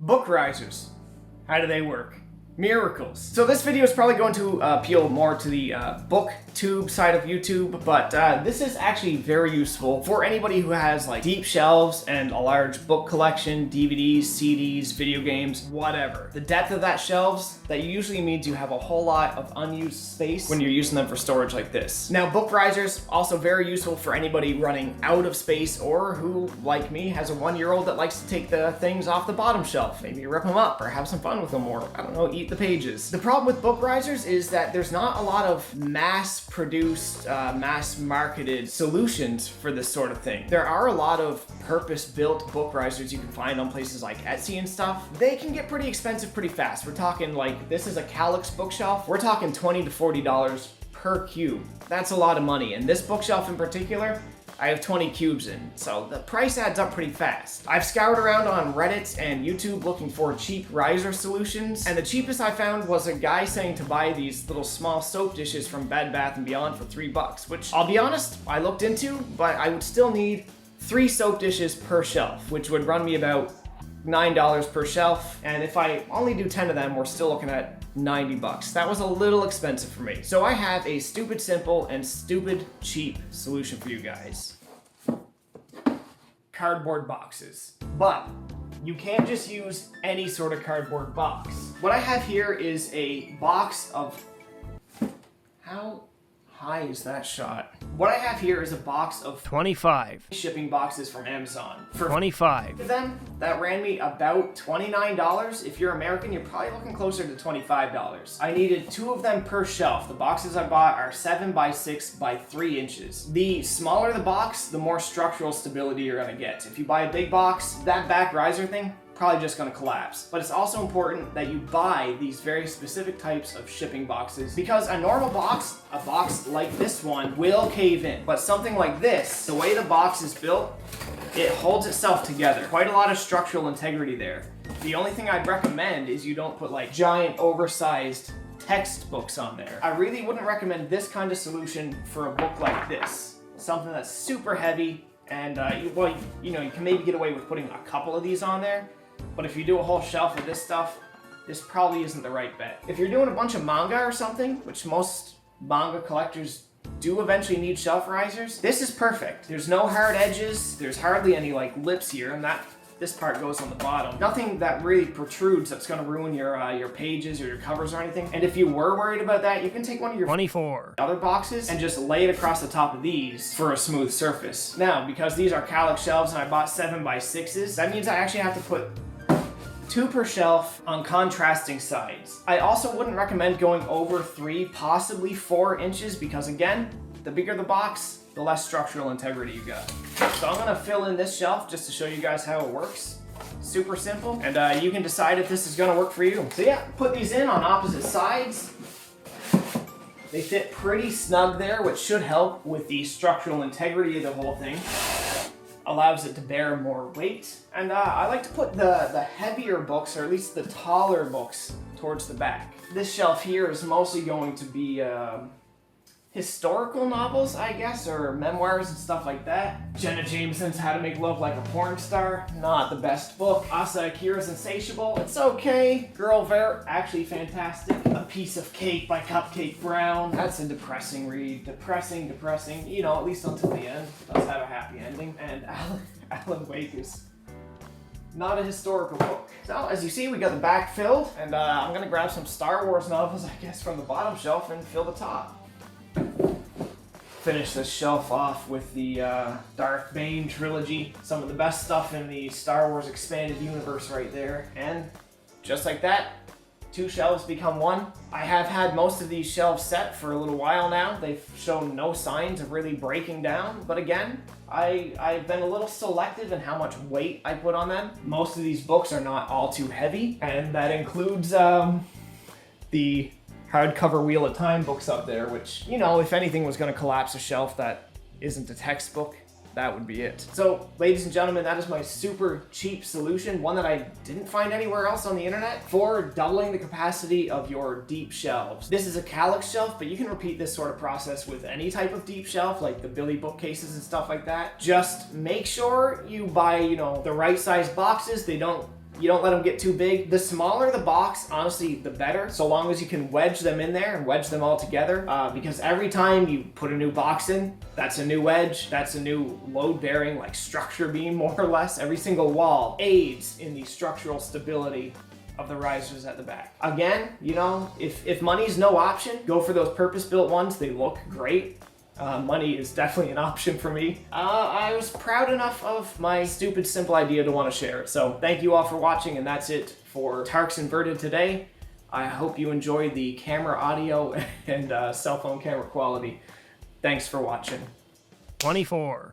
Book risers. How do they work? Miracles. So this video is probably going to appeal more to the booktube side of YouTube, but this is actually very useful for anybody who has like deep shelves and a large book collection, DVDs, CDs, video games, whatever. The depth of that shelves, that usually means you have a whole lot of unused space when you're using them for storage like this. Now, book risers, also very useful for anybody running out of space or who, like me, has a 1-year-old that likes to take the things off the bottom shelf, maybe rip them up or have some fun with them, or I don't know, eat the pages. The problem with book risers is that there's not a lot of mass-produced, mass-marketed solutions for this sort of thing. There are a lot of purpose-built book risers you can find on places like Etsy and stuff. They can get pretty expensive pretty fast. We're talking like, this is a Calyx bookshelf. We're talking $20 to $40 per cube. That's a lot of money. And this bookshelf in particular, I have 20 cubes in, so the price adds up pretty fast. I've scoured around on Reddit and YouTube looking for cheap riser solutions, and the cheapest I found was a guy saying to buy these little small soap dishes from Bed Bath & Beyond for $3, which I'll be honest, I looked into, but I would still need 3 soap dishes per shelf, which would run me about $9 per shelf, and if I only do 10 of them, we're still looking at $90. That was a little expensive for me. So I have a stupid simple and stupid cheap solution for you guys. Cardboard boxes. But you can't just use any sort of cardboard box. What I have here is a box of... How high is that shot? What I have here is a box of 25 shipping boxes from Amazon. For 25 of them, that ran me about $29. If you're American, you're probably looking closer to $25. I needed 2 of them per shelf. The boxes I bought are 7 by 6 by 3 inches. The smaller the box, the more structural stability you're gonna get. If you buy a big box, that back riser thing, probably just gonna collapse. But it's also important that you buy these very specific types of shipping boxes, because a normal box, a box like this one, will cave in. But something like this, the way the box is built, it holds itself together. Quite a lot of structural integrity there. The only thing I'd recommend is you don't put like giant oversized textbooks on there. I really wouldn't recommend this kind of solution for a book like this. Something that's super heavy, and you can maybe get away with putting a couple of these on there. But if you do a whole shelf of this stuff, this probably isn't the right bet. If you're doing a bunch of manga or something, which most manga collectors do eventually need shelf risers, this is perfect. There's no hard edges, there's hardly any like lips here, and this part goes on the bottom. Nothing that really protrudes that's gonna ruin your pages or your covers or anything. And if you were worried about that, you can take one of your 24 other boxes and just lay it across the top of these for a smooth surface. Now, because these are Calyx shelves and I bought 7 by 6s, that means I actually have to put 2 per shelf on contrasting sides. I also wouldn't recommend going over 3, possibly 4 inches, because again, the bigger the box, the less structural integrity you got. So I'm gonna fill in this shelf just to show you guys how it works. Super simple, and you can decide if this is gonna work for you. So yeah, put these in on opposite sides. They fit pretty snug there, which should help with the structural integrity of the whole thing. Allows it to bear more weight. And I like to put the heavier books, or at least the taller books, towards the back. This shelf here is mostly going to be historical novels, I guess, or memoirs and stuff like that. Jenna Jameson's How to Make Love Like a Porn Star, not the best book. Asa Akira's Insatiable, it's okay. Girl Vert, actually fantastic. A Piece of Cake by Cupcake Brown, that's a depressing read. Depressing, you know, at least until the end. Does have a happy ending. And Alan Wake is not a historical book. So, as you see, we got the back filled, and I'm gonna grab some Star Wars novels, I guess, from the bottom shelf and fill the top. Finish this shelf off with the Darth Bane trilogy. Some of the best stuff in the Star Wars expanded universe right there. And just like that, 2 shelves become 1. I have had most of these shelves set for a little while now. They've shown no signs of really breaking down. But again, I've been a little selective in how much weight I put on them. Most of these books are not all too heavy. And that includes the hardcover Wheel of Time books up there, which, you know, if anything was going to collapse a shelf that isn't a textbook, that would be it. So, ladies and gentlemen, that is my super cheap solution, one that I didn't find anywhere else on the internet, for doubling the capacity of your deep shelves. This is a Calyx shelf, but you can repeat this sort of process with any type of deep shelf, like the Billy bookcases and stuff like that. Just make sure you buy, you know, the right size boxes. They don't You don't let them get too big. The smaller the box, honestly, the better, so long as you can wedge them in there and wedge them all together, because every time you put a new box in, that's a new wedge, that's a new load-bearing, like, structure beam, more or less. Every single wall aids in the structural stability of the risers at the back. Again, you know, if money's no option, go for those purpose-built ones. They look great. Money is definitely an option for me. I was proud enough of my stupid, simple idea to want to share it. So thank you all for watching, and that's it for Tarks Inverted today. I hope you enjoyed the camera audio and cell phone camera quality. Thanks for watching. 24.